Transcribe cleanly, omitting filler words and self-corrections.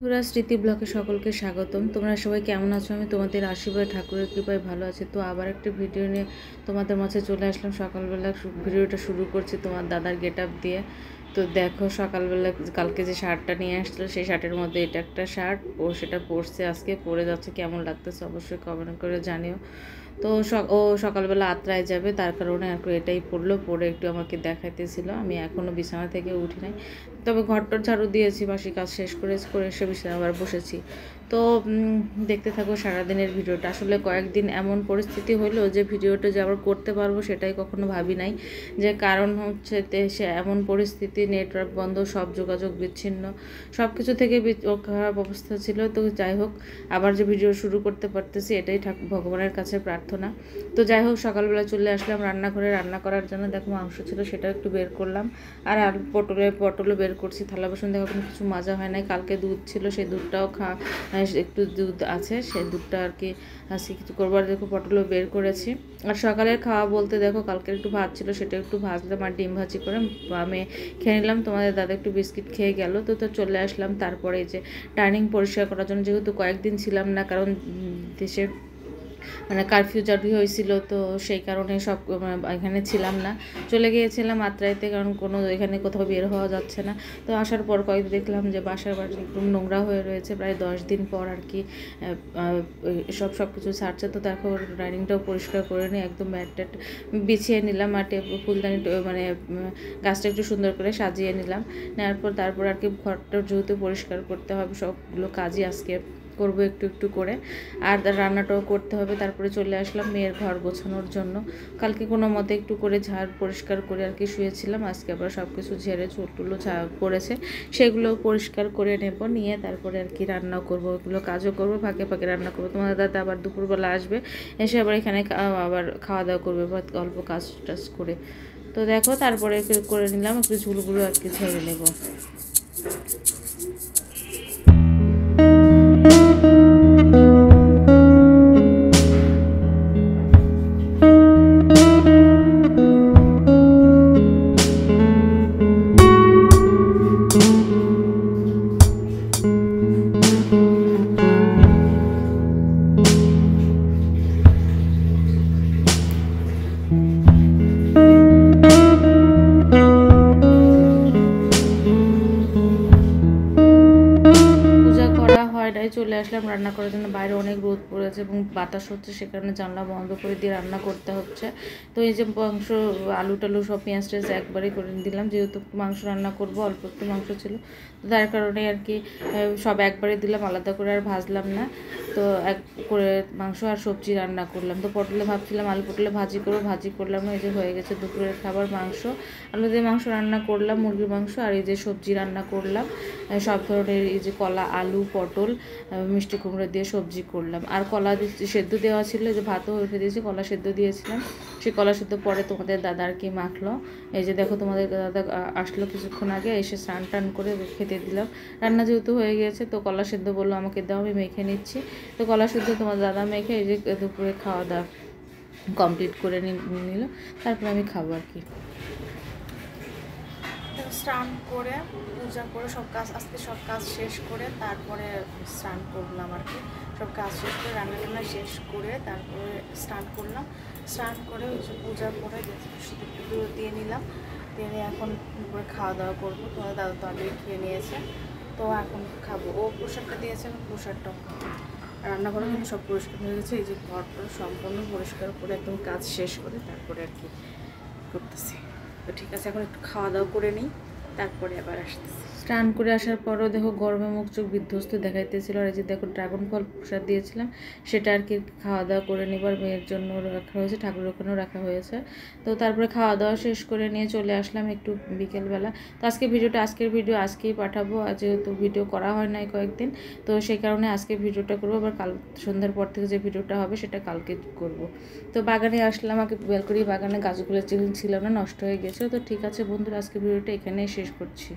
বন্ধুরা, স্মৃতি ব্লগে সকলকে স্বাগতম। তোমরা সবাই কেমন আছো? আমি তোমাদের আশীর্বাদ ঠাকুরের কৃপায় ভালো আছি। তো আবার একটা ভিডিও নিয়ে তোমাদের মাঝে চলে আসলাম। সকালবেলা ভিডিওটা শুরু করছি তোমার দাদার গেট আপ দিয়ে। তো দেখো, সকালবেলা কালকে যে শার্টটা নিয়ে আসছিলো সেই শার্টের মধ্যে এটা একটা শার্ট, ও সেটা পরছে, আজকে পরে যাচ্ছে। কেমন লাগতেছে অবশ্যই কমেন্ট করে জানিও। তো ও সকালবেলা আত্রায় যাবে, তার কারণে আর এটাই পড়লো, পরে একটু আমাকে দেখাইতেছিল। আমি এখনও বিছানা থেকে উঠি নাই, তবে ঘরটার ঝাড়ু দিয়েছি, বাসি কাজ শেষ করে এসে বিছানা আবার বসেছি। তো দেখতে থাকো সারাদিনের ভিডিওটা। আসলে কয়েকদিন এমন পরিস্থিতি হলো যে ভিডিওটা যে আবার করতে পারবো সেটাই কখনো ভাবি নাই। যে কারণ হচ্ছে সে এমন পরিস্থিতি, নেটওয়ার্ক বন্ধ, সব যোগাযোগ বিচ্ছিন্ন, সব কিছু থেকে খারাপ অবস্থা ছিল। তো যাই হোক, আবার যে ভিডিও শুরু করতে পারতেছি এটাই ভগবানের কাছে প্রার্থনা। তো যাই হোক, সকালবেলা চলে আসলাম রান্নাঘরে রান্না করার জন্য। দেখো মাংস ছিল, সেটাও একটু বের করলাম, আর আলু পটলও বের করছি। থালা বাসন দেখো কোনো কিছু মাজা হয় নাই। কালকে দুধ ছিল, সেই দুধটাও একটু দুধ আছে, সেই দুধটা আর কি আজকে কিছু করবার। দেখো পটলও বের করেছি। আর সকালের খাওয়া বলতে দেখো, কালকে একটু ভাত ছিল, সেটা একটু ভাজলাম আর ডিম ভাজি করে আমি খেয়ে নিলাম। তোমাদের দাদা একটু বিস্কিট খেয়ে গেল। তো চলে আসলাম তারপরে এই যে ডাইনিং পরিষ্কার করার জন্য, যেহেতু কয়েকদিন ছিলাম না, কারণ দেশে মানে কারফিউ জারি হয়েছিল। তো সেই কারণে সব এখানে ছিলাম না, চলে গিয়েছিলাম আত্রাইতে, কারণ কোনো এখানে কোথাও বের হওয়া যাচ্ছে না। তো আসার পর কয়েকদিন দেখলাম যে বাসার বাড়ি একদম নোংরা হয়ে রয়েছে, প্রায় 10 দিন পর আর কি সব কিছু ছাড়ছে। তো তারপর ডাইনিংটাও পরিষ্কার করে নিয়ে একদম ম্যাট ট্যাট বিছিয়ে নিলাম, আর ফুলদানি মানে গাছটা একটু সুন্দর করে সাজিয়ে নিলাম। নেওয়ার পর তারপর আর কি ঘরটা যেহেতু পরিষ্কার করতে হবে, সবগুলো কাজই আজকে করবো একটু একটু করে, আর রান্নাটাও করতে হবে। তারপরে চলে আসলাম মেয়ের ঘর গোছানোর জন্য। কালকে কোনো মতে একটু করে ঝাড় পরিষ্কার করে আর কি শুয়েছিলাম, আজকে আবার সব কিছু ঝেড়ে চুলটুলো পড়েছে, সেগুলো পরিষ্কার করে নেব, নিয়ে তারপরে আর কি রান্নাও করবো, ওগুলো কাজও করবো, ফাঁকে ফাঁকে রান্না করবো। তোমাদের দাদা আবার দুপুরবেলা আসবে, এসে আবার এখানে আবার খাওয়া দাওয়া করবে বা অল্প কাজ টাজ করে। তো দেখো, তারপরে করে নিলাম, একটু ঝুলগুলো আর কি ঝেড়ে নেবো। চলে আসলাম রান্না করার জন্য। বাইরে অনেক রোদ পড়েছে এবং বাতাস হচ্ছে, সে কারণে জানলা বন্ধ করে দিয়ে রান্না করতে হচ্ছে। তো এই যে মাংস, আলু টালু সব পেঁয়াজ টেঁয়াজ একবারে করে দিলাম, যেহেতু মাংস রান্না করব, অল্প একটু মাংস ছিল, তো তার কারণে আর কি সব একবারে দিলাম, আলাদা করে আর ভাজলাম না। তো এক করে মাংস আর সবজি রান্না করলাম। তো পটলে ভাবছিলাম আলু পটলে ভাজি করলাম না। এই যে হয়ে গেছে দুপুরের খাবার, মাংস আলু দিয়ে মাংস রান্না করলাম, মুরগির মাংস, আর এই যে সবজি রান্না করলাম সব ধরনের, এই যে কলা, আলু, পটল, মিষ্টি কুমড়ো দিয়ে সবজি করলাম। আর কলা সেদ্ধ দেওয়া ছিল, যে ভাতও রেখে দিয়েছি, কলা সেদ্ধ দিয়েছিলাম, সেই কলা সেদ্ধ পরে তোমাদের দাদা আর কি মাখলো। এই যে দেখো, তোমাদের দাদা আসলো কিছুক্ষণ আগে, এসে স্নান টান করে খেতে দিলাম। রান্না যেহেতু হয়ে গেছে, তো কলা সেদ্ধ বললো আমাকে দাও, আমি মেখে নিচ্ছি। তো কলা সেদ্ধ তোমার দাদা মেখে এই যে দুপুরে খাওয়া দাওয়া কমপ্লিট করে নিল, তারপরে আমি খাবো আর কি। স্নান করে পূজা করে আজকে সব কাজ শেষ করে তারপরে স্নান করলাম আর কি। সব কাজ শেষ করে রান্না শেষ করে তারপরে স্নান করলাম। স্নান করে ওই যে পূজা করে পুজো দিয়ে নিলাম, দিয়ে এখন দুপুরে খাওয়া দাওয়া করবো। তোমার দাদা তো আগেই খেয়ে নিয়েছে, তো এখন খাবো। ও প্রসাদটা দিয়েছে, এখন প্রসাদটাও খাবো। রান্নাঘরে কিন্তু সব পরিষ্কার হয়ে গেছে। এই যে ঘরটা সম্পূর্ণ পরিষ্কার করে একদম কাজ শেষ করে তারপরে আর কি করতেছি। তো ঠিক আছে, এখন একটু খাওয়া দাওয়া করে নিই, তারপরে আবার আসতেছি। স্নান করে আসার পরও দেখো গরমে মুখ চোখ বিধ্বস্ত দেখাইতেছিল। আর এই যে দেখো ড্রাগন ফল প্রসাদ দিয়েছিলাম, সেটা আর কি খাওয়া দাওয়া করে নিবার মেয়ের জন্য রাখা হয়েছে, ঠাকুরের ওখানেও রাখা হয়েছে। তো তারপরে খাওয়া দাওয়া শেষ করে নিয়ে চলে আসলাম একটু বিকেলবেলা। তো আজকের ভিডিও আজকেই পাঠাবো, আর যেহেতু ভিডিও করা হয় নাই কয়েকদিন, তো সেই কারণে আজকে ভিডিওটা করবো। আবার কাল সন্ধ্যার পর থেকে যে ভিডিওটা হবে সেটা কালকে করব। তো বাগানে আসলাম, আগে বেলকনি বাগানে গাছগুলো ছিল না, নষ্ট হয়ে গেছে। তো ঠিক আছে বন্ধুরা, আজকে ভিডিওটা এখানেই শেষ করছি।